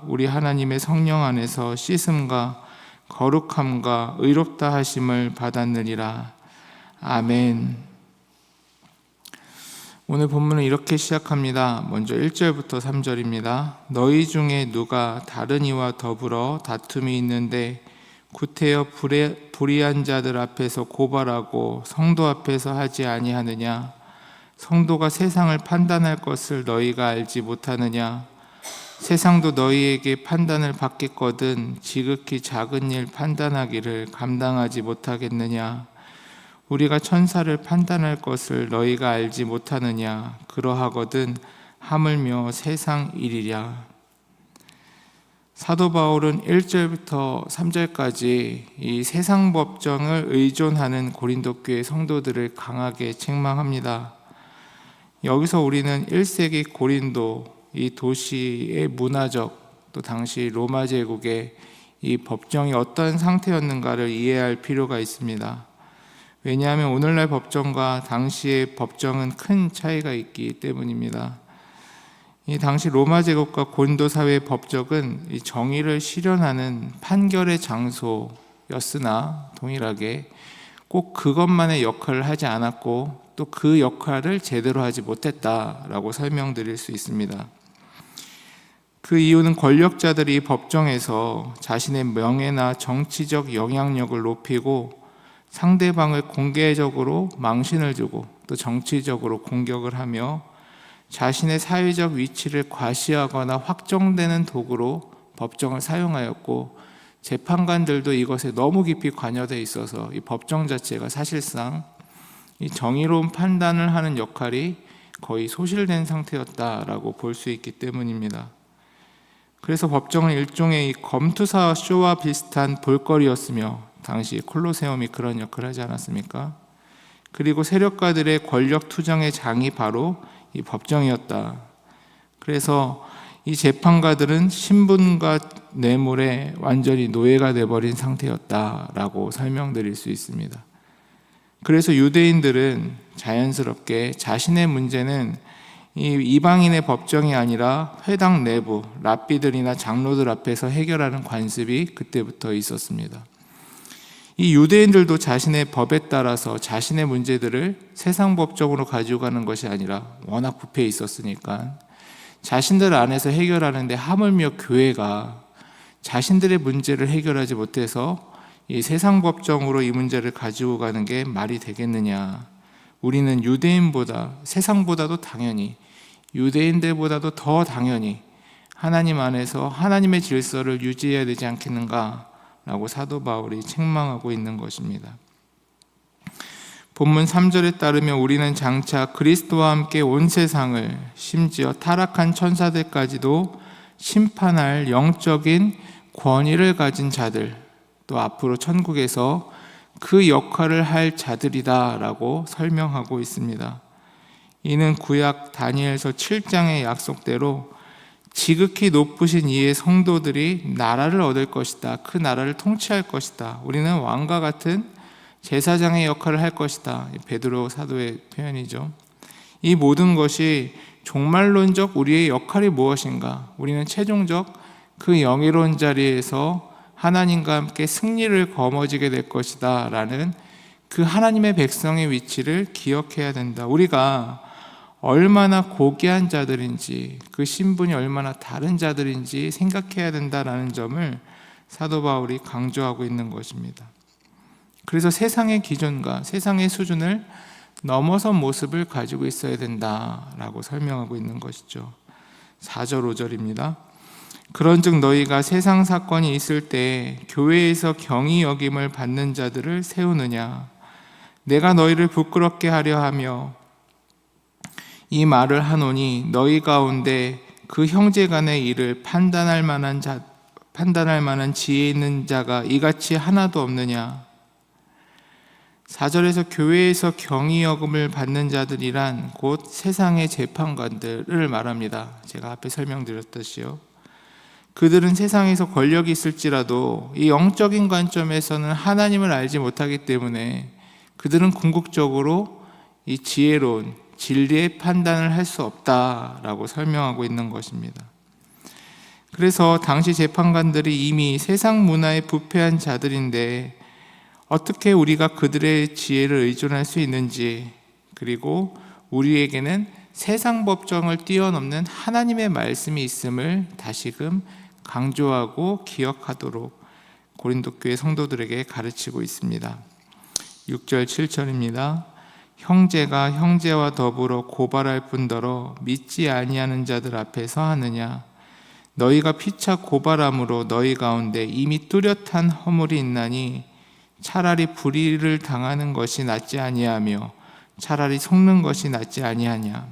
우리 하나님의 성령 안에서 씻음과 거룩함과 의롭다 하심을 받았느니라. 아멘. 오늘 본문은 이렇게 시작합니다. 먼저 1절부터 3절입니다. 너희 중에 누가 다른 이와 더불어 다툼이 있는데 구태여 불의한 자들 앞에서 고발하고 성도 앞에서 하지 아니하느냐? 성도가 세상을 판단할 것을 너희가 알지 못하느냐? 세상도 너희에게 판단을 받겠거든 지극히 작은 일 판단하기를 감당하지 못하겠느냐? 우리가 천사를 판단할 것을 너희가 알지 못하느냐? 그러하거든 하물며 세상 일이랴. 사도 바울은 1절부터 3절까지 이 세상 법정을 의존하는 고린도 교회 성도들을 강하게 책망합니다. 여기서 우리는 1세기 고린도 이 도시의 문화적 또 당시 로마 제국의 이 법정이 어떤 상태였는가를 이해할 필요가 있습니다. 왜냐하면 오늘날 법정과 당시의 법정은 큰 차이가 있기 때문입니다. 이 당시 로마 제국과 고린도 사회의 법정은 이 정의를 실현하는 판결의 장소였으나 동일하게 꼭 그것만의 역할을 하지 않았고 또 그 역할을 제대로 하지 못했다라고 설명드릴 수 있습니다. 그 이유는 권력자들이 이 법정에서 자신의 명예나 정치적 영향력을 높이고 상대방을 공개적으로 망신을 주고 또 정치적으로 공격을 하며 자신의 사회적 위치를 과시하거나 확정되는 도구로 법정을 사용하였고 재판관들도 이것에 너무 깊이 관여되어 있어서 이 법정 자체가 사실상 이 정의로운 판단을 하는 역할이 거의 소실된 상태였다라고 볼 수 있기 때문입니다. 그래서 법정은 일종의 이 검투사 쇼와 비슷한 볼거리였으며 당시 콜로세움이 그런 역할을 하지 않았습니까? 그리고 세력가들의 권력 투정의 장이 바로 이 법정이었다. 그래서 이 재판가들은 신분과 뇌물에 완전히 노예가 되어버린 상태였다라고 설명드릴 수 있습니다. 그래서 유대인들은 자연스럽게 자신의 문제는 이 이방인의 법정이 아니라 회당 내부 랍비들이나 장로들 앞에서 해결하는 관습이 그때부터 있었습니다. 이 유대인들도 자신의 법에 따라서 자신의 문제들을 세상 법정으로 가지고 가는 것이 아니라 워낙 부패해 있었으니까 자신들 안에서 해결하는데 하물며 교회가 자신들의 문제를 해결하지 못해서 이 세상 법정으로 이 문제를 가지고 가는 게 말이 되겠느냐? 우리는 유대인보다 세상보다도 당연히 유대인들보다도 더 당연히 하나님 안에서 하나님의 질서를 유지해야 되지 않겠는가? 라고 사도 바울이 책망하고 있는 것입니다. 본문 3절에 따르면 우리는 장차 그리스도와 함께 온 세상을 심지어 타락한 천사들까지도 심판할 영적인 권위를 가진 자들 또 앞으로 천국에서 그 역할을 할 자들이다 라고 설명하고 있습니다. 이는 구약 다니엘서 7장의 약속대로 지극히 높으신 이의 성도들이 나라를 얻을 것이다. 그 나라를 통치할 것이다. 우리는 왕과 같은 제사장의 역할을 할 것이다. 베드로 사도의 표현이죠. 이 모든 것이 종말론적 우리의 역할이 무엇인가? 우리는 최종적 그 영예로운 자리에서 하나님과 함께 승리를 거머쥐게 될 것이다 라는 그 하나님의 백성의 위치를 기억해야 된다. 우리가 얼마나 고귀한 자들인지 그 신분이 얼마나 다른 자들인지 생각해야 된다라는 점을 사도 바울이 강조하고 있는 것입니다. 그래서 세상의 기준과 세상의 수준을 넘어선 모습을 가지고 있어야 된다라고 설명하고 있는 것이죠. 4절 5절입니다. 그런즉 너희가 세상 사건이 있을 때 교회에서 경히 여김을 받는 자들을 세우느냐? 내가 너희를 부끄럽게 하려 하며 이 말을 하노니 너희 가운데 그 형제 간의 일을 판단할 만한 지혜 있는 자가 이같이 하나도 없느냐? 4절에서 교회에서 경히 여김을 받는 자들이란 곧 세상의 재판관들을 말합니다. 제가 앞에 설명드렸듯이요. 그들은 세상에서 권력이 있을지라도 이 영적인 관점에서는 하나님을 알지 못하기 때문에 그들은 궁극적으로 이 지혜로운 진리의 판단을 할 수 없다라고 설명하고 있는 것입니다. 그래서 당시 재판관들이 이미 세상 문화에 부패한 자들인데 어떻게 우리가 그들의 지혜를 의존할 수 있는지, 그리고 우리에게는 세상 법정을 뛰어넘는 하나님의 말씀이 있음을 다시금 강조하고 기억하도록 고린도 교회 성도들에게 가르치고 있습니다. 6절 7절입니다. 형제가 형제와 더불어 고발할 뿐더러 믿지 아니하는 자들 앞에서 하느냐? 너희가 피차 고발함으로 너희 가운데 이미 뚜렷한 허물이 있나니 차라리 불의를 당하는 것이 낫지 아니하며 차라리 속는 것이 낫지 아니하냐.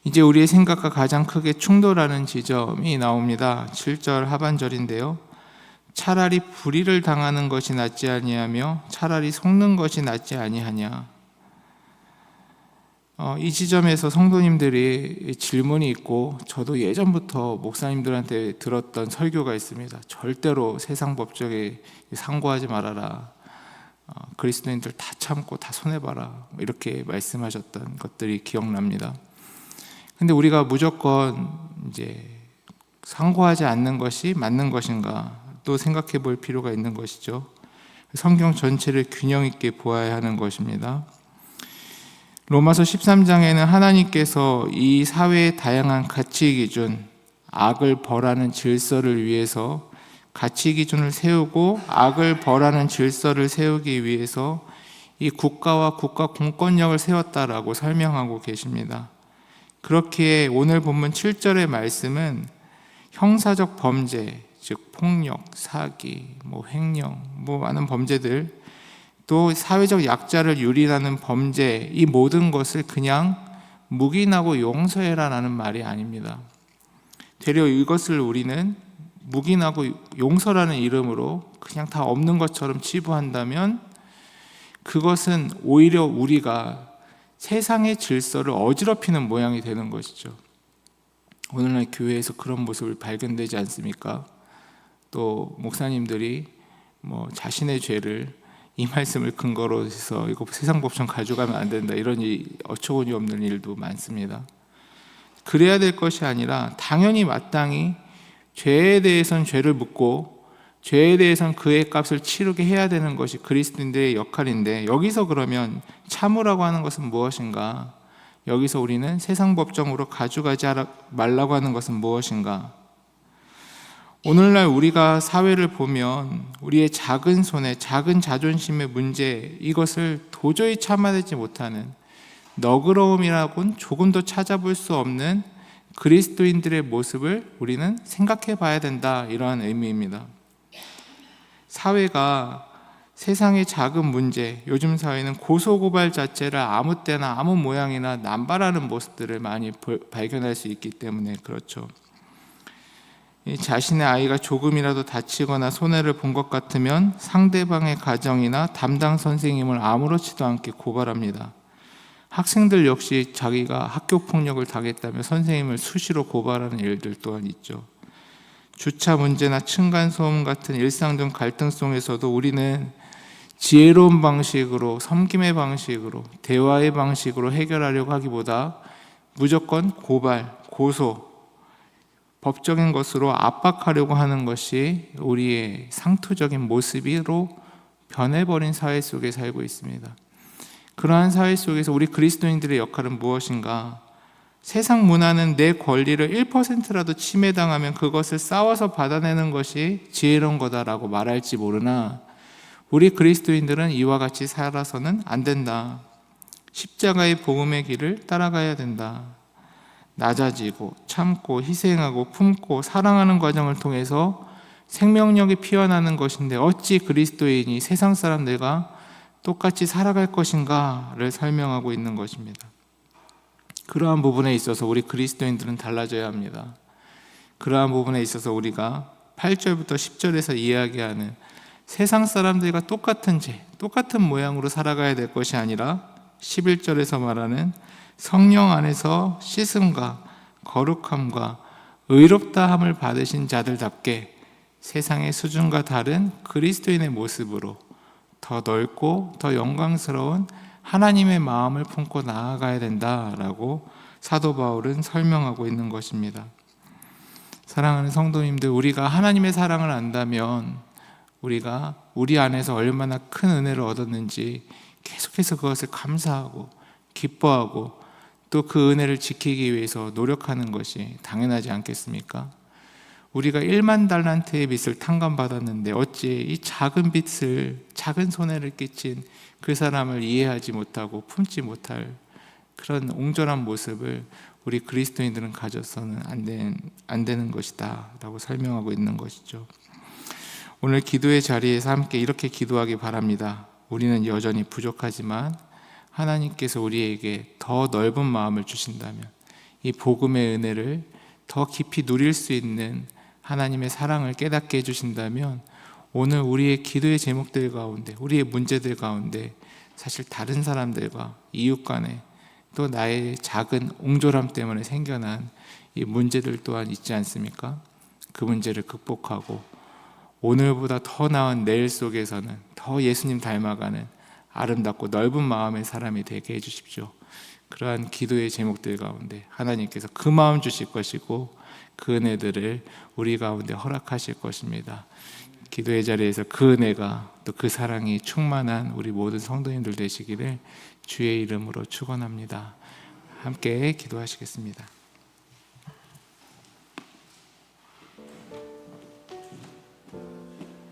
이제 우리의 생각과 가장 크게 충돌하는 지점이 나옵니다. 7절 하반절인데요. 차라리 불의를 당하는 것이 낫지 아니하며 차라리 속는 것이 낫지 아니하냐. 이 지점에서 성도님들이 질문이 있고, 저도 예전부터 목사님들한테 들었던 설교가 있습니다. 절대로 세상 법정에 상고하지 말아라. 그리스도인들 다 참고 다 손해봐라. 이렇게 말씀하셨던 것들이 기억납니다. 근데 우리가 무조건 이제 상고하지 않는 것이 맞는 것인가 또 생각해 볼 필요가 있는 것이죠. 성경 전체를 균형 있게 보아야 하는 것입니다. 로마서 13장에는 하나님께서 이 사회의 다양한 가치 기준, 악을 벌하는 질서를 위해서 가치 기준을 세우고 악을 벌하는 질서를 세우기 위해서 이 국가와 국가 공권력을 세웠다라고 설명하고 계십니다. 그렇기에 오늘 본문 7절의 말씀은 형사적 범죄, 즉 폭력, 사기, 횡령, 많은 범죄들, 또 사회적 약자를 유린하는 범죄, 이 모든 것을 그냥 묵인하고 용서해라라는 말이 아닙니다. 되려 이것을 우리는 묵인하고 용서라는 이름으로 그냥 다 없는 것처럼 치부한다면 그것은 오히려 우리가 세상의 질서를 어지럽히는 모양이 되는 것이죠. 오늘날 교회에서 그런 모습을 발견되지 않습니까? 또 목사님들이 자신의 죄를 이 말씀을 근거로 해서 이거 세상 법정 가져가면 안 된다, 이런 어처구니 없는 일도 많습니다. 그래야 될 것이 아니라 당연히 마땅히 죄에 대해서는 죄를 묻고 죄에 대해서는 그의 값을 치르게 해야 되는 것이 그리스도인들의 역할인데, 여기서 그러면 참으라고 하는 것은 무엇인가? 여기서 우리는 세상 법정으로 가져가지 말라고 하는 것은 무엇인가? 오늘날 우리가 사회를 보면 우리의 작은 손에 작은 자존심의 문제, 이것을 도저히 참아내지 못하는 너그러움이라고는 조금도 찾아볼 수 없는 그리스도인들의 모습을 우리는 생각해 봐야 된다, 이러한 의미입니다. 사회가 세상의 작은 문제, 요즘 사회는 고소고발 자체를 아무 때나 아무 모양이나 남발하는 모습들을 많이 발견할 수 있기 때문에 그렇죠. 자신의 아이가 조금이라도 다치거나 손해를 본 것 같으면 상대방의 가정이나 담당 선생님을 아무렇지도 않게 고발합니다. 학생들 역시 자기가 학교폭력을 당했다며 선생님을 수시로 고발하는 일들 또한 있죠. 주차 문제나 층간소음 같은 일상적 갈등 속에서도 우리는 지혜로운 방식으로, 섬김의 방식으로, 대화의 방식으로 해결하려고 하기보다 무조건 고발, 고소, 법적인 것으로 압박하려고 하는 것이 우리의 상투적인 모습으로 변해버린 사회 속에 살고 있습니다. 그러한 사회 속에서 우리 그리스도인들의 역할은 무엇인가? 세상 문화는 내 권리를 1%라도 침해당하면 그것을 싸워서 받아내는 것이 지혜로운 거다라고 말할지 모르나, 우리 그리스도인들은 이와 같이 살아서는 안 된다. 십자가의 복음의 길을 따라가야 된다. 낮아지고 참고 희생하고 품고 사랑하는 과정을 통해서 생명력이 피어나는 것인데, 어찌 그리스도인이 세상 사람들과 똑같이 살아갈 것인가를 설명하고 있는 것입니다. 그러한 부분에 있어서 우리 그리스도인들은 달라져야 합니다. 그러한 부분에 있어서 우리가 8절부터 10절에서 이야기하는 세상 사람들과 똑같은 죄, 똑같은 모양으로 살아가야 될 것이 아니라 11절에서 말하는 성령 안에서 씻음과 거룩함과 의롭다함을 받으신 자들답게 세상의 수준과 다른 그리스도인의 모습으로 더 넓고 더 영광스러운 하나님의 마음을 품고 나아가야 된다라고 사도 바울은 설명하고 있는 것입니다. 사랑하는 성도님들, 우리가 하나님의 사랑을 안다면 우리가 우리 안에서 얼마나 큰 은혜를 얻었는지 계속해서 그것을 감사하고 기뻐하고 또 그 은혜를 지키기 위해서 노력하는 것이 당연하지 않겠습니까? 우리가 1만 달란트의 빚을 탕감받았는데 어찌 이 작은 빚을, 작은 손해를 끼친 그 사람을 이해하지 못하고 품지 못할 그런 옹졸한 모습을 우리 그리스도인들은 가져서는 안 되는 것이다 라고 설명하고 있는 것이죠. 오늘 기도의 자리에서 함께 이렇게 기도하기 바랍니다. 우리는 여전히 부족하지만 하나님께서 우리에게 더 넓은 마음을 주신다면, 이 복음의 은혜를 더 깊이 누릴 수 있는 하나님의 사랑을 깨닫게 해주신다면, 오늘 우리의 기도의 제목들 가운데, 우리의 문제들 가운데 사실 다른 사람들과 이웃 간에 또 나의 작은 옹졸함 때문에 생겨난 이 문제들 또한 있지 않습니까? 그 문제를 극복하고 오늘보다 더 나은 내일 속에서는 더 예수님 닮아가는 아름답고 넓은 마음의 사람이 되게 해주십시오. 그러한 기도의 제목들 가운데 하나님께서 그 마음 주실 것이고 그 은혜들을 우리 가운데 허락하실 것입니다. 기도의 자리에서 그 은혜가 또 그 사랑이 충만한 우리 모든 성도님들 되시기를 주의 이름으로 축원합니다. 함께 기도하시겠습니다.